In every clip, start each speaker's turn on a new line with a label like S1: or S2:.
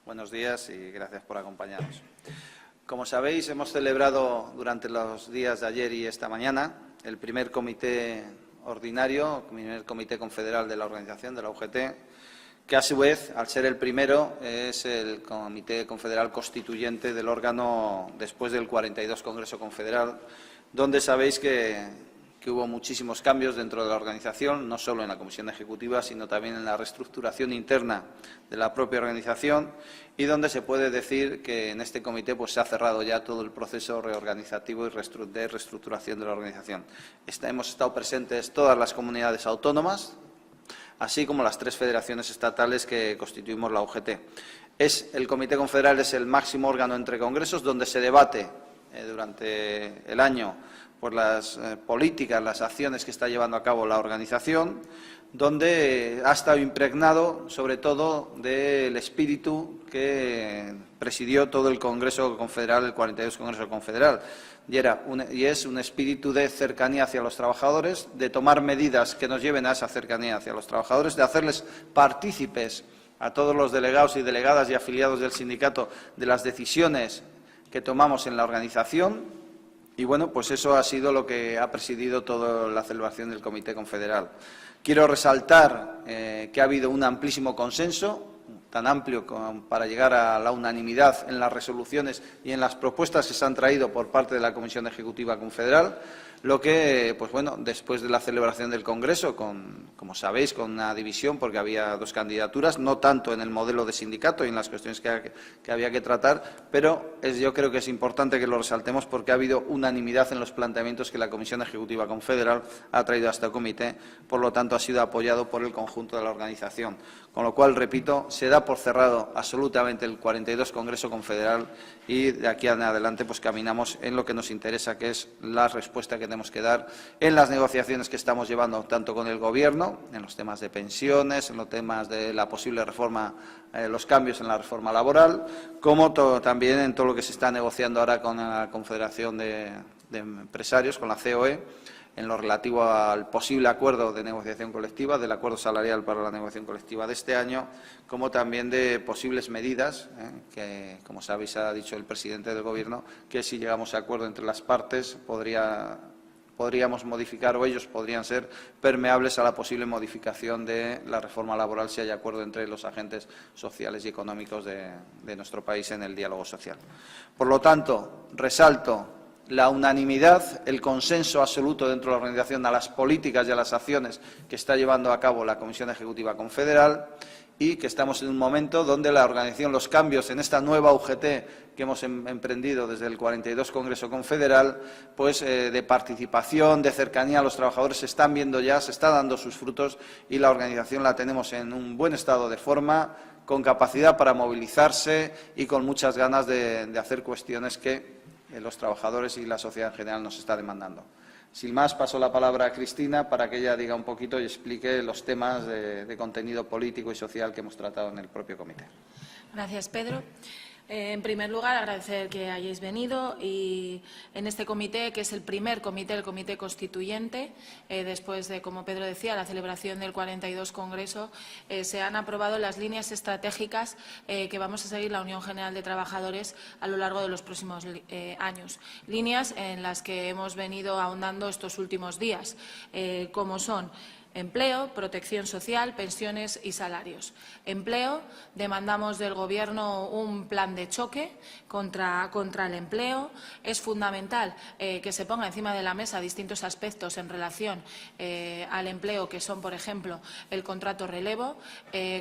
S1: Buenos días y gracias por acompañarnos. Como sabéis, hemos celebrado durante los días de ayer y esta mañana el primer comité ordinario, el primer comité confederal de la organización, de la UGT, que a su vez, al ser el primero, es el comité confederal constituyente del órgano después del 42 Congreso Confederal, donde sabéis que hubo muchísimos cambios dentro de la organización, no solo en la comisión ejecutiva, sino también en la reestructuración interna de la propia organización, y donde se puede decir que en este comité pues, se ha cerrado ya todo el proceso reorganizativo y de reestructuración de la organización. Hemos estado presentes todas las comunidades autónomas, así como las 3 federaciones estatales que constituimos la UGT. El Comité Confederal es el máximo órgano entre congresos donde se debate durante el año por las políticas, las acciones que está llevando a cabo la organización, donde ha estado impregnado sobre todo del espíritu que presidió todo el Congreso Confederal, el 42 Congreso Confederal, y es un espíritu de cercanía hacia los trabajadores, de tomar medidas que nos lleven a esa cercanía hacia los trabajadores, de hacerles partícipes a todos los delegados y delegadas y afiliados del sindicato de las decisiones que tomamos en la organización. Y bueno, pues eso ha sido lo que ha presidido toda la celebración del Comité Confederal. Quiero resaltar que ha habido un amplísimo consenso, tan amplio como para llegar a la unanimidad en las resoluciones y en las propuestas que se han traído por parte de la Comisión Ejecutiva Confederal, lo que, pues bueno, después de la celebración del Congreso, como sabéis, con una división, porque había 2 candidaturas, no tanto en el modelo de sindicato y en las cuestiones que había que tratar, pero yo creo que es importante que lo resaltemos porque ha habido unanimidad en los planteamientos que la Comisión Ejecutiva Confederal ha traído a este comité, por lo tanto ha sido apoyado por el conjunto de la organización. Con lo cual, repito, se da por cerrado absolutamente el 42 Congreso Confederal y de aquí en adelante pues caminamos en lo que nos interesa, que es la respuesta que tenemos que dar en las negociaciones que estamos llevando tanto con el Gobierno, en los temas de pensiones, en los temas de la posible reforma, los cambios en la reforma laboral, como también en todo lo que se está negociando ahora con la Confederación de Empresarios, con la COE, en lo relativo al posible acuerdo de negociación colectiva, del acuerdo salarial para la negociación colectiva de este año, como también de posibles medidas que, como sabéis, ha dicho el presidente del Gobierno, que si llegamos a acuerdo entre las partes podríamos modificar o ellos podrían ser permeables a la posible modificación de la reforma laboral si hay acuerdo entre los agentes sociales y económicos de nuestro país en el diálogo social. Por lo tanto, resalto la unanimidad, el consenso absoluto dentro de la organización a las políticas y a las acciones que está llevando a cabo la Comisión Ejecutiva Confederal y que estamos en un momento donde la organización, los cambios en esta nueva UGT que hemos emprendido desde el 42 Congreso Confederal, pues de participación, de cercanía a los trabajadores se están viendo ya, se está dando sus frutos y la organización la tenemos en un buen estado de forma, con capacidad para movilizarse y con muchas ganas de hacer cuestiones que los trabajadores y la sociedad en general nos está demandando. Sin más, paso la palabra a Cristina para que ella diga un poquito y explique los temas de contenido político y social que hemos tratado en el propio comité.
S2: Gracias, Pedro. En primer lugar, agradecer que hayáis venido y en este comité, que es el primer comité, el comité constituyente, después de, como Pedro decía, la celebración del 42 Congreso, se han aprobado las líneas estratégicas que vamos a seguir la Unión General de Trabajadores a lo largo de los próximos años. Líneas en las que hemos venido ahondando estos últimos días, como son empleo, protección social, pensiones y salarios. Empleo, demandamos del Gobierno un plan de choque contra el empleo. Es fundamental que se ponga encima de la mesa distintos aspectos en relación al empleo, que son, por ejemplo, el contrato relevo.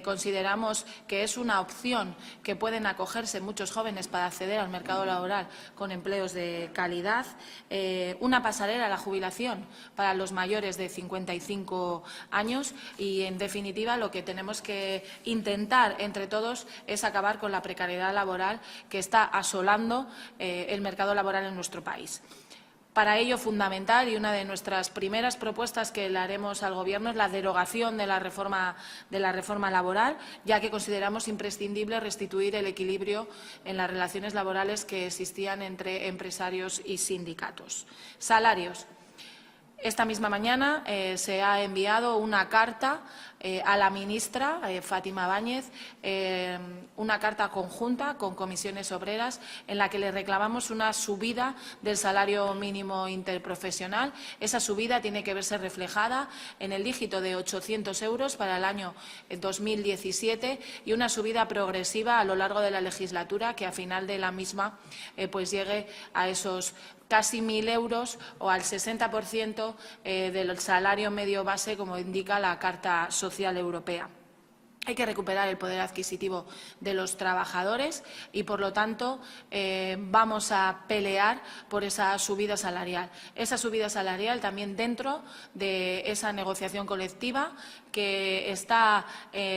S2: Consideramos que es una opción que pueden acogerse muchos jóvenes para acceder al mercado laboral con empleos de calidad. Una pasarela a la jubilación para los mayores de 55 años y, en definitiva, lo que tenemos que intentar entre todos es acabar con la precariedad laboral que está asolando el mercado laboral en nuestro país. Para ello, fundamental, y una de nuestras primeras propuestas que le haremos al Gobierno es la derogación de la reforma laboral, ya que consideramos imprescindible restituir el equilibrio en las relaciones laborales que existían entre empresarios y sindicatos. Salarios. Esta misma mañana se ha enviado una carta a la ministra Fátima Báñez una carta conjunta con comisiones obreras en la que le reclamamos una subida del salario mínimo interprofesional. Esa subida tiene que verse reflejada en el dígito de 800 euros para el año 2017 y una subida progresiva a lo largo de la legislatura que a final de la misma pues llegue a esos casi 1.000 euros o al 60% del salario medio base, como indica la Carta Social Europea. Hay que recuperar el poder adquisitivo de los trabajadores y, por lo tanto, vamos a pelear por esa subida salarial. Esa subida salarial también dentro de esa negociación colectiva que está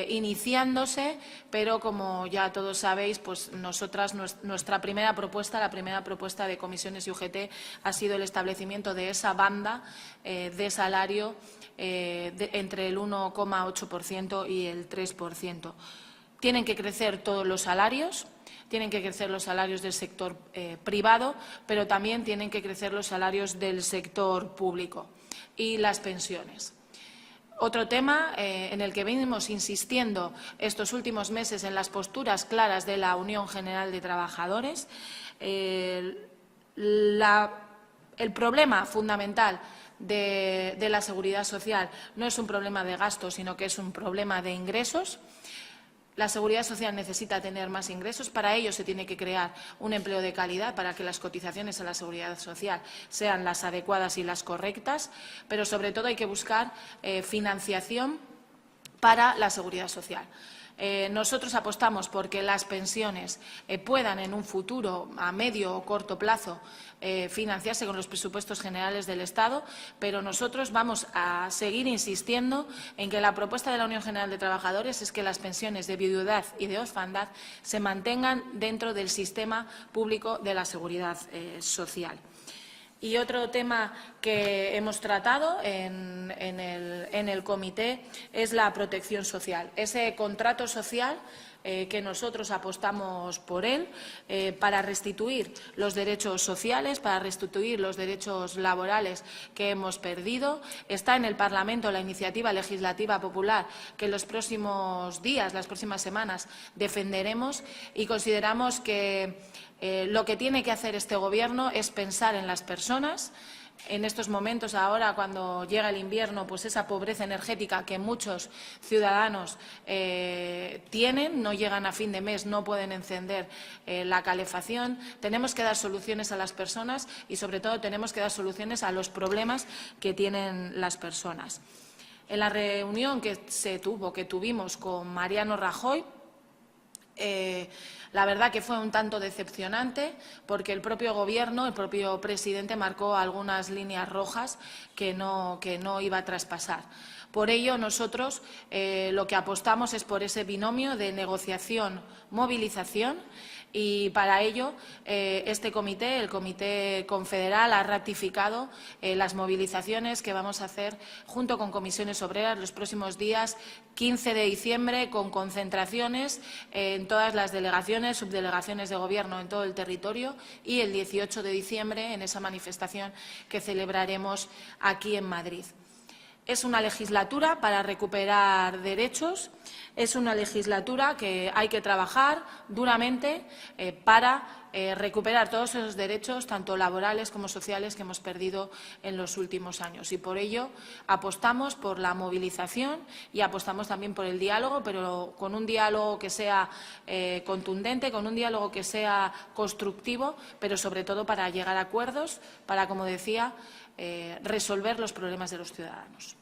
S2: iniciándose, pero, como ya todos sabéis, pues nosotras, nuestra primera propuesta, la primera propuesta de comisiones y UGT, ha sido el establecimiento de esa banda de salario entre el 1,8% y el 3%. Tienen que crecer todos los salarios, tienen que crecer los salarios del sector privado, pero también tienen que crecer los salarios del sector público y las pensiones. Otro tema en el que venimos insistiendo estos últimos meses en las posturas claras de la Unión General de Trabajadores, el problema fundamental de la seguridad social no es un problema de gasto, sino que es un problema de ingresos. La seguridad social necesita tener más ingresos. Para ello se tiene que crear un empleo de calidad para que las cotizaciones a la seguridad social sean las adecuadas y las correctas, pero sobre todo hay que buscar financiación para la seguridad social. Nosotros apostamos por que las pensiones puedan en un futuro, a medio o corto plazo, financiarse con los presupuestos generales del Estado, pero nosotros vamos a seguir insistiendo en que la propuesta de la Unión General de Trabajadores es que las pensiones de viudedad y de orfandad se mantengan dentro del sistema público de la seguridad social. Y otro tema que hemos tratado en el comité es la protección social, ese contrato social que nosotros apostamos por él para restituir los derechos sociales, para restituir los derechos laborales que hemos perdido. Está en el Parlamento la iniciativa legislativa popular que en los próximos días, las próximas semanas, defenderemos y consideramos que lo que tiene que hacer este Gobierno es pensar en las personas. En estos momentos, ahora, cuando llega el invierno, pues esa pobreza energética que muchos ciudadanos tienen, no llegan a fin de mes, no pueden encender la calefacción. Tenemos que dar soluciones a las personas y, sobre todo, tenemos que dar soluciones a los problemas que tienen las personas. En la reunión que tuvimos con Mariano Rajoy, la verdad que fue un tanto decepcionante porque el propio Gobierno, el propio presidente, marcó algunas líneas rojas que no iba a traspasar. Por ello, nosotros lo que apostamos es por ese binomio de negociación-movilización y para ello este comité, el Comité Confederal, ha ratificado las movilizaciones que vamos a hacer junto con comisiones obreras los próximos días 15 de diciembre, con concentraciones en todas las delegaciones, subdelegaciones de Gobierno en todo el territorio, y el 18 de diciembre en esa manifestación que celebraremos aquí en Madrid. Es una legislatura para recuperar derechos, es una legislatura que hay que trabajar duramente para recuperar todos esos derechos, tanto laborales como sociales, que hemos perdido en los últimos años. Y por ello apostamos por la movilización y apostamos también por el diálogo, pero con un diálogo que sea contundente, con un diálogo que sea constructivo, pero sobre todo para llegar a acuerdos, para, como decía, resolver los problemas de los ciudadanos.